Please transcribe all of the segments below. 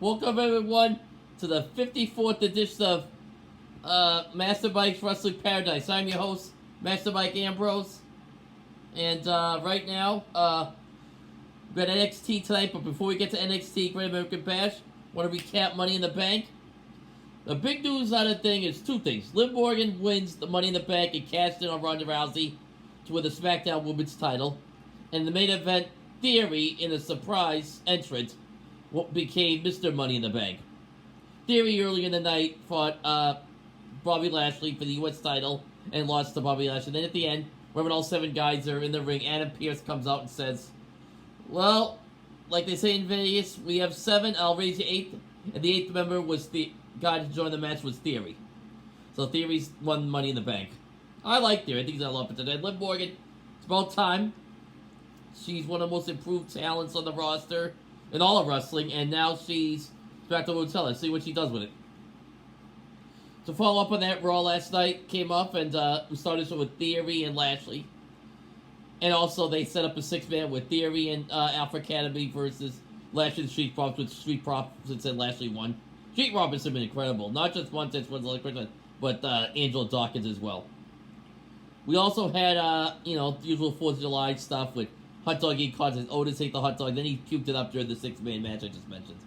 Welcome everyone to the 54th edition of Master Bike's Wrestling Paradise. I'm your host, Master Bike Ambrose. And right now, we've got NXT tonight, but before we get to NXT Great American Bash, I want to recap Money in the Bank. The big news out of the thing is two things. Liv Morgan wins the Money in the Bank and cashed in on Ronda Rousey to win the SmackDown Women's title. And the main event, Theory, in a surprise entrance, what became Mr. Money in the Bank. Theory earlier in the night fought Bobby Lashley for the U.S. title and lost to Bobby Lashley. Then at the end, when all 7 guys are in the ring, Adam Pearce comes out and says, well, like they say in Vegas, we have 7, I'll raise you 8th. And the 8th member was the guy to join the match was Theory. So Theory's won Money in the Bank. I like Theory. I think he's got a lot of potential. Liv Morgan, it's about time. She's one of the most improved talents on the roster in all of wrestling, and now she's back to Hotel. Let's see what she does with it. To follow up on that, Raw last night came up, and we started with Theory and Lashley. And also, they set up a 6-man with Theory and Alpha Academy versus Lashley and Street Profits, with Street Profits and Lashley won. Street Profits have been incredible. Not just Montez, but Angela Dawkins as well. We also had, the usual 4th of July stuff with Hot Dog eat cards, Otis ate the hot dog, then he puked it up during the 6-man match I just mentioned.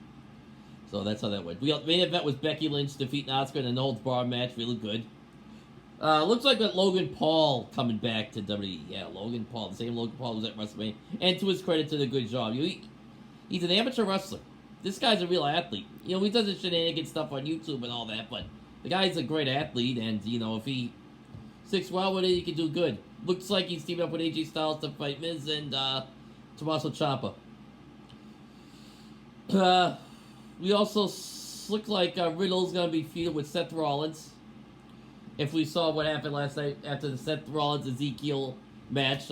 So that's how that went. The main event was Becky Lynch defeating Asuka in a no-holds-barred match, really good. Looks like that Logan Paul coming back to WWE. Yeah, Logan Paul, the same Logan Paul was at WrestleMania. And to his credit, did a good job. He's an amateur wrestler. This guy's a real athlete. He does the shenanigans stuff on YouTube and all that, but the guy's a great athlete, and, if he sticks well with it, he can do good. Looks like he's teaming up with AJ Styles to fight Miz and Tommaso Ciampa. We also look like Riddle's going to be feuding with Seth Rollins. If we saw what happened last night after the Seth Rollins-Ezekiel match,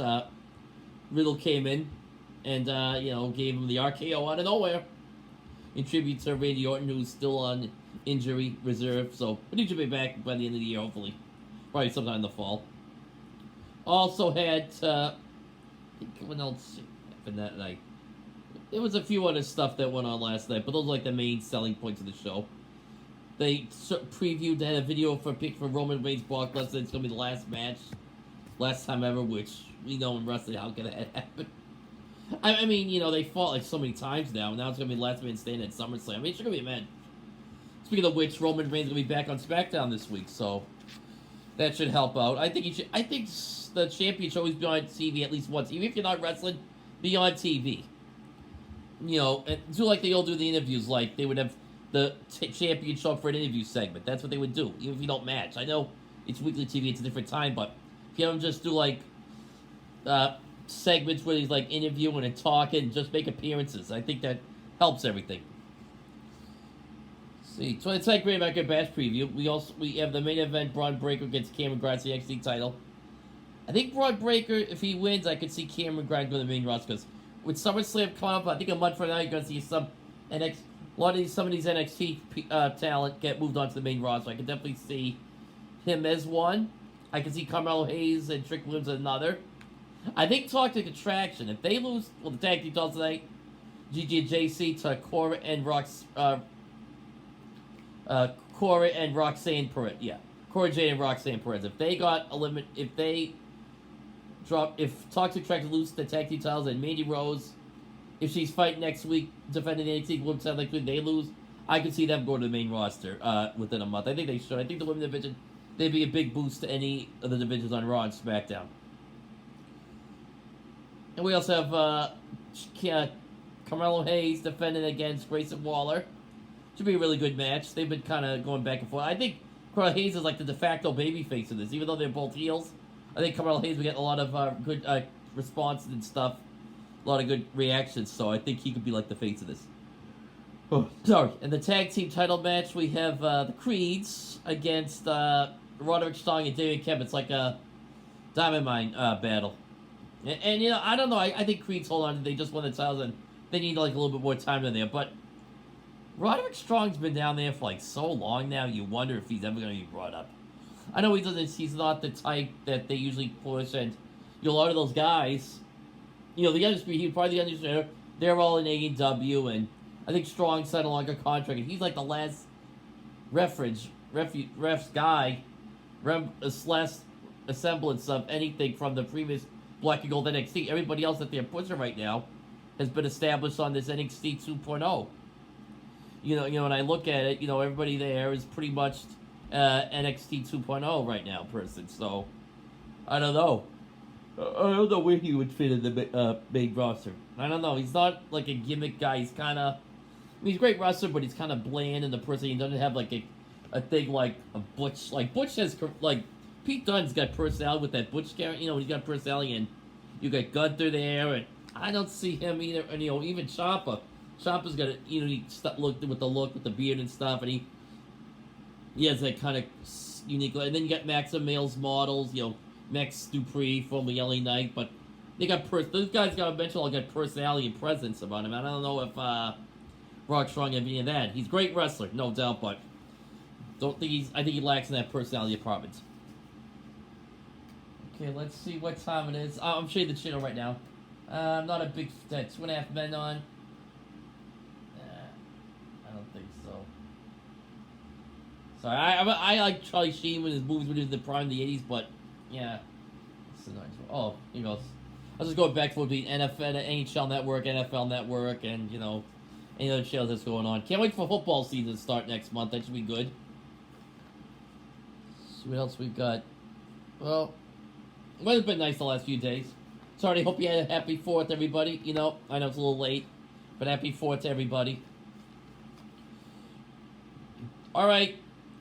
Riddle came in and, gave him the RKO out of nowhere in tribute to Randy Orton, who's still on injury reserve. So, but he should be back by the end of the year, hopefully. Probably sometime in the fall. Also had, what else happened that night? There was a few other stuff that went on last night, but those are like the main selling points of the show. They previewed, had a video for Roman Reigns, Brock Lesnar. It's going to be the last match, last time ever, which we know in wrestling how can that happen. I mean, they fought like so many times now. Now it's going to be last man standing at SummerSlam. I mean, it's going to be a match. Speaking of which, Roman Reigns is going to be back on SmackDown this week, so that should help out. I think the champion should always be on TV at least once. Even if you're not wrestling, be on TV. And do like they all do the interviews, like they would have the champion show up for an interview segment. That's what they would do, even if you don't match. I know it's weekly TV, it's a different time, but if you don't just do like segments where he's like interviewing and talking, just make appearances. I think that helps everything. See, so it's like Great American Bash preview. We have the main event, Braun Breaker against Cameron Grimes, the NXT title. I think Braun Breaker, if he wins, I could see Cameron Grimes go to the main roster, because with SummerSlam coming up, I think a month from now, you're going to see some of these NXT talent get moved on to the main roster. I can definitely see him as one. I can see Carmelo Hayes and Trick Williams as another. I think Toxic Attraction, if they lose, the tag team titles tonight, Gigi and JC to Cora and Roxanne Perez. Yeah, Cora Jade and Roxanne Perez. If they got if Toxic Attraction loses the tag team titles and Mandy Rose, if she's fighting next week, defending the NXT Women's title next week, they lose, I can see them go to the main roster within a month. I think they should. I think the women's division, they'd be a big boost to any of the divisions on Raw and SmackDown. And we also have Carmelo Hayes defending against Grayson Waller. Should be a really good match. They've been kind of going back and forth. I think Carmelo Hayes is like the de facto babyface of this, even though they're both heels. I think Carmelo Hayes will get a lot of good response and stuff, a lot of good reactions, so I think he could be like the face of this. Oh, sorry. In the tag team title match, we have the Creeds against Roderick Strong and David Kemp. It's like a Diamond Mine battle. And I don't know. I think Creed's hold on. They just won the titles, and they need like a little bit more time in there. But Roderick Strong's been down there for like so long now. You wonder if he's ever going to be brought up. I know he's not the type that they usually push, and a lot of those guys, the Undisputed, he's probably the Undisputed, they're all in AEW, and I think Strong signed a longer contract, and he's like the last refs guy, last semblance of anything from the previous Black and Gold NXT. Everybody else that they're pushing right now has been established on this NXT 2.0. When I look at it, everybody there is pretty much NXT 2.0 right now, person. So, I don't know. I don't know where he would fit in the main roster. I don't know. He's not like a gimmick guy. He's kind of... he's a great wrestler, but he's kind of bland in the person. He doesn't have like a thing like a Butch. Like Butch has like Pete Dunne's got personality with that Butch character. He's got personality, and you got Gunther there, and I don't see him either. And even Ciampa. Ciampa's got he looked with the look with the beard and stuff, and he has that kind of unique. And then you got Maxim Males models, Max Dupree, formerly LA Knight, but they got those guys got eventually all got personality and presence about him. I don't know if Rock Strong have any of that. He's a great wrestler, no doubt, but I think he lacks in that personality department. Okay, let's see what time it is. I'm showing the channel right now. I'm not a big 2.5 men on. I don't think so. Sorry, I like Charlie Sheen when his movies were in the prime of the 80s, but yeah. Oh, here goes. I was just going back and forth between NHL Network, NFL Network, and any other shows that's going on. Can't wait for football season to start next month. That should be good. See what else we've got. Well, weather's been nice the last few days. Sorry, hope you had a happy 4th, everybody. I know it's a little late, but happy 4th to everybody. Alright,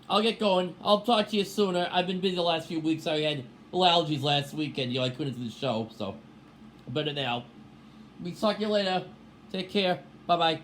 I'll get going. I'll talk to you sooner. I've been busy the last few weeks. I had little allergies last weekend. I couldn't do the show, so better now. We talk to you later. Take care. Bye-bye.